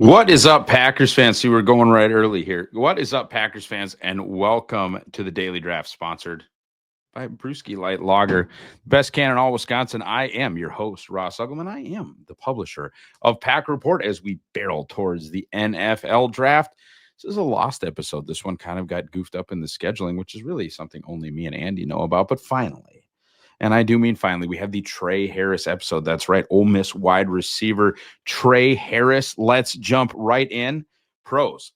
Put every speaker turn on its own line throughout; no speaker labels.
What is up, Packers fans? See, we're going right early here. What is up, Packers fans, and welcome to the Daily Draft, sponsored by Brewski Light Lager, best can in all Wisconsin. I am your host, Ross Uglem, and I am the publisher of Pack Report as we barrel towards the NFL Draft. This is a lost episode. This one kind of got goofed up in the scheduling, which is really something only me and Andy know about, but finally, and I do mean finally, we have the Tre Harris episode. That's right, Ole Miss wide receiver Tre Harris. Let's jump right in. Pros.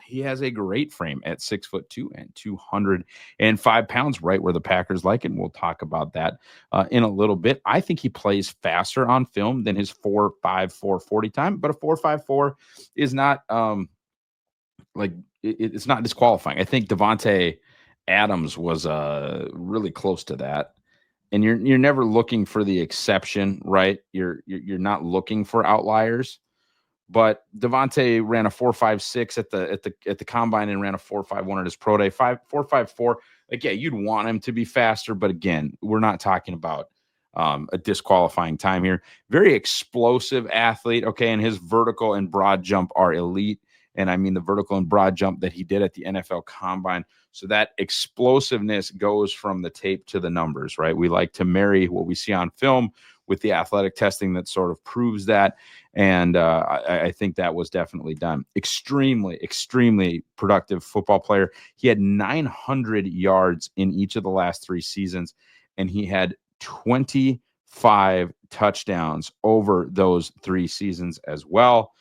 He has a great frame at 6'2" and 205 pounds, right where the Packers like it. And we'll talk about that in a little bit. I think he plays faster on film than his 4.54 40 time, but a 4.54 is not it's not disqualifying. I think Devontae Adams was really close to that. And you're never looking for the exception, right? You're not looking for outliers. But Devontae ran a 4.56 at the combine and ran a 4.51 at his pro day. 4.54. Like, yeah, you'd want him to be faster, but again, we're not talking about a disqualifying time here. Very explosive athlete. Okay, and his vertical and broad jump are elite. And I mean the vertical and broad jump that he did at the NFL Combine. So that explosiveness goes from the tape to the numbers, right? We like to marry what we see on film with the athletic testing that sort of proves that. And I think that was definitely done. Extremely, extremely productive football player. He had 900 yards in each of the last 3 seasons, and he had 25 touchdowns over those 3 seasons as well.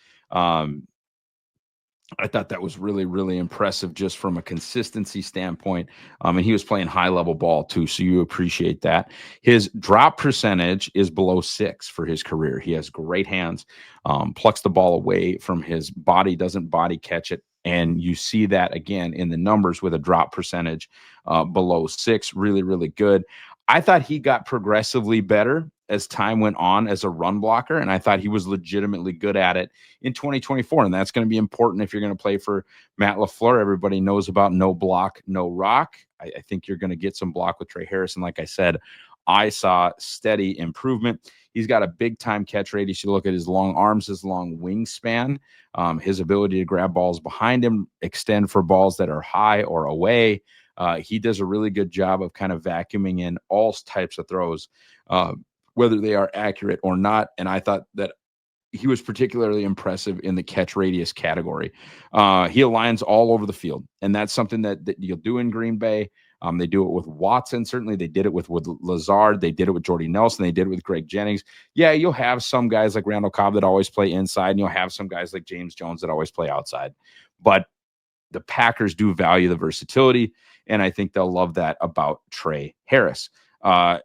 I thought that was really, really impressive just from a consistency standpoint. And he was playing high-level ball too, so you appreciate that. His drop percentage is below 6 for his career. He has great hands, plucks the ball away from his body, doesn't body catch it. And you see that again in the numbers with a drop percentage below 6. Really, really good. I thought he got progressively better as time went on as a run blocker, and I thought he was legitimately good at it in 2024, and that's going to be important if you're going to play for Matt LaFleur. Everybody knows about no block, no rock. I think you're going to get some block with Tre Harris, and like I said, I saw steady improvement. He's got a big-time catch rate. You should look at his long arms, his long wingspan, his ability to grab balls behind him, extend for balls that are high or away. He does a really good job of kind of vacuuming in all types of throws, whether they are accurate or not. And I thought that he was particularly impressive in the catch radius category. He aligns all over the field, and that's something that you'll do in Green Bay. They do it with Watson. Certainly they did it with Lazard. They did it with Jordy Nelson. They did it with Greg Jennings. Yeah, you'll have some guys like Randall Cobb that always play inside, and you'll have some guys like James Jones that always play outside. But the Packers do value the versatility, and I think they'll love that about Tre Harris.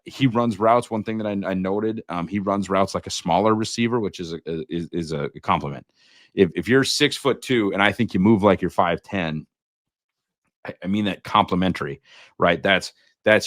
He runs routes. One thing that I noted, he runs routes like a smaller receiver, which is a compliment. If you're 6'2" and I think you move like you're 5'10", I mean that complimentary, right? That's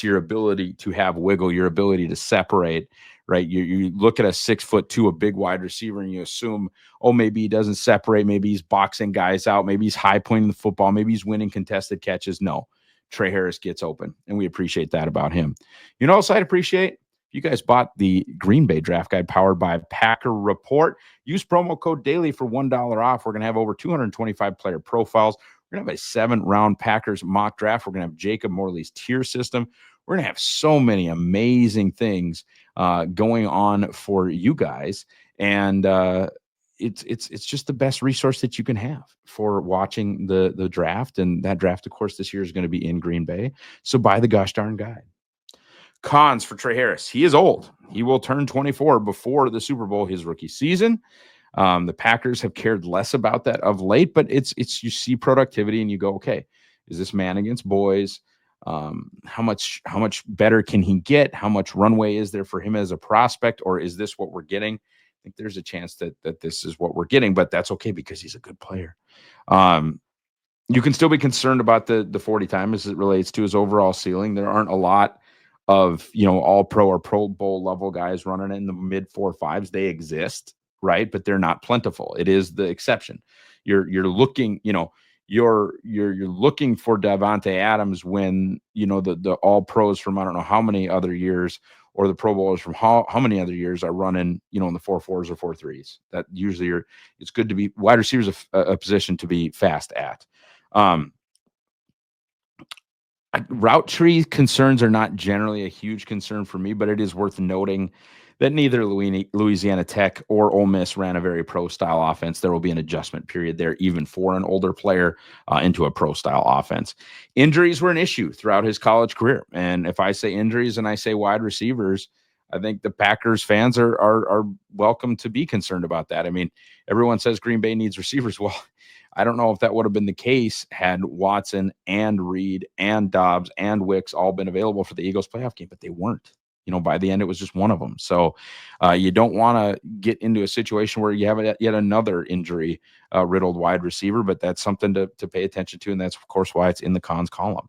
your ability to have wiggle, your ability to separate, right? You look at a 6'2", a big wide receiver, and you assume, oh, maybe he doesn't separate, maybe he's boxing guys out, maybe he's high pointing the football, maybe he's winning contested catches. No, Tre Harris gets open, and we appreciate that about him. You know what else I'd appreciate? You guys bought the Green Bay Draft Guide powered by Packer Report. Use promo code DAILY for $1 off. We're going to have over 225 player profiles. We're going to have a 7-round Packers mock draft. We're going to have Jacob Morley's tier system. We're going to have so many amazing things going on for you guys. And it's just the best resource that you can have for watching the draft. And that draft, of course, this year is going to be in Green Bay. So buy the gosh darn guide. Cons for Tre Harris. He is old. He will turn 24 before the Super Bowl, his rookie season. The Packers have cared less about that of late, but it's you see productivity and you go, okay, is this man against boys? How much better can he get? How much runway is there for him as a prospect, or is this what we're getting? I think there's a chance that this is what we're getting, but that's okay because he's a good player. You can still be concerned about the 40 time as it relates to his overall ceiling. There aren't a lot of all pro or Pro Bowl level guys running in the mid 4.5s. They exist, right? But they're not plentiful. It is the exception. You're looking, you're looking for Davante Adams when the all pros from I don't know how many other years, or the Pro Bowlers from how many other years are running in the 4.4s or 4.3s. That usually it's good to be wide receivers a position to be fast at. Route tree concerns are not generally a huge concern for me, but it is worth noting that neither Louisiana Tech or Ole Miss ran a very pro-style offense. There will be an adjustment period there, even for an older player into a pro-style offense. Injuries were an issue throughout his college career. And if I say injuries and I say wide receivers, I think the Packers fans are welcome to be concerned about that. I mean, everyone says Green Bay needs receivers. Well, I don't know if that would have been the case had Watson and Reed and Dobbs and Wicks all been available for the Eagles playoff game, but they weren't. By the end, it was just one of them. So you don't want to get into a situation where you have yet another injury riddled wide receiver, but that's something to pay attention to. And that's, of course, why it's in the cons column.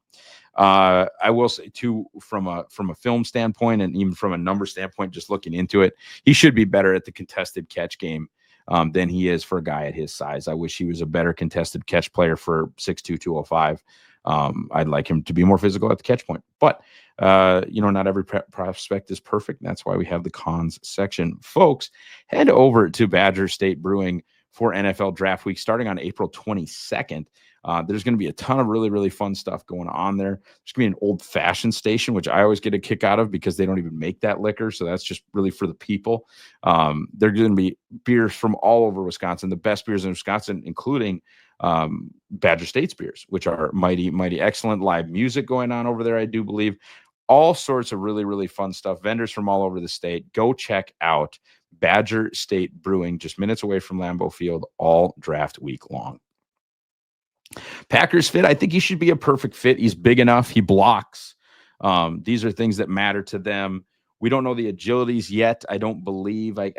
I will say, too, from a film standpoint and even from a number standpoint, just looking into it, he should be better at the contested catch game than he is for a guy at his size. I wish he was a better contested catch player for 6'2", 205. I'd like him to be more physical at the catch point. But, not every prospect is perfect. And that's why we have the cons section. Folks, head over to Badger State Brewing for NFL Draft Week starting on April 22nd. There's going to be a ton of really, really fun stuff going on there. There's going to be an old-fashioned station, which I always get a kick out of because they don't even make that liquor. So that's just really for the people. They're going to be beers from all over Wisconsin, the best beers in Wisconsin, including Badger State's beers, which are mighty, mighty excellent. Live music going on over there, I do believe. All sorts of really, really fun stuff. Vendors from all over the state. Go check out Badger State Brewing, just minutes away from Lambeau Field, all draft week long. Packers fit. I think he should be a perfect fit. He's big enough. He blocks. These are things that matter to them. We don't know the agilities yet. I don't believe. I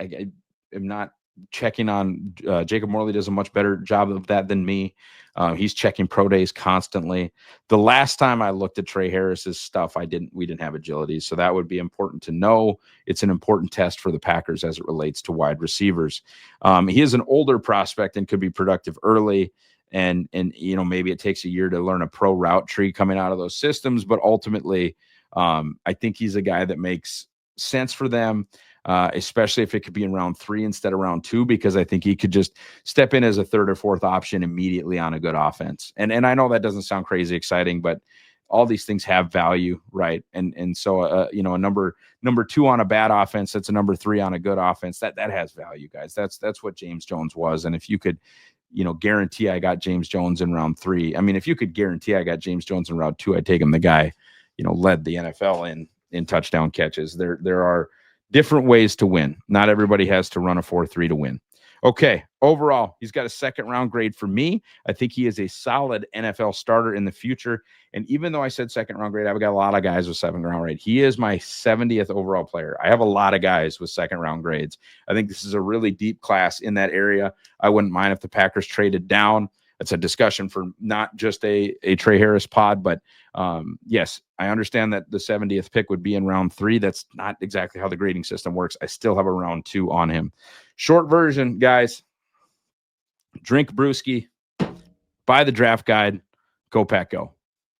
am not checking on Jacob Morley does a much better job of that than me. He's checking pro days constantly. The last time I looked at Tre Harris's stuff, we didn't have agility. So that would be important to know. It's an important test for the Packers as it relates to wide receivers. He is an older prospect and could be productive early. And maybe it takes a year to learn a pro route tree coming out of those systems. But ultimately, I think he's a guy that makes sense for them. Especially if it could be in round 3 instead of round 2, because I think he could just step in as a third or fourth option immediately on a good offense. And I know that doesn't sound crazy exciting, but all these things have value, right? And so a number 2 on a bad offense, that's a number 3 on a good offense. That has value, guys. That's what James Jones was. And if you could, guarantee I got James Jones in round 3. I mean, if you could guarantee I got James Jones in round 2, I'd take him. The guy, led the NFL in touchdown catches. There are different ways to win. Not everybody has to run a 4.3 to win. Okay, overall, he's got a second-round grade for me. I think he is a solid NFL starter in the future. And even though I said second-round grade, I've got a lot of guys with second-round grade. He is my 70th overall player. I have a lot of guys with second-round grades. I think this is a really deep class in that area. I wouldn't mind if the Packers traded down. It's a discussion for not just a Tre Harris pod, but yes, I understand that the 70th pick would be in round 3. That's not exactly how the grading system works. I still have a round 2 on him. Short version, guys, drink brewski, buy the draft guide, go Pack Go.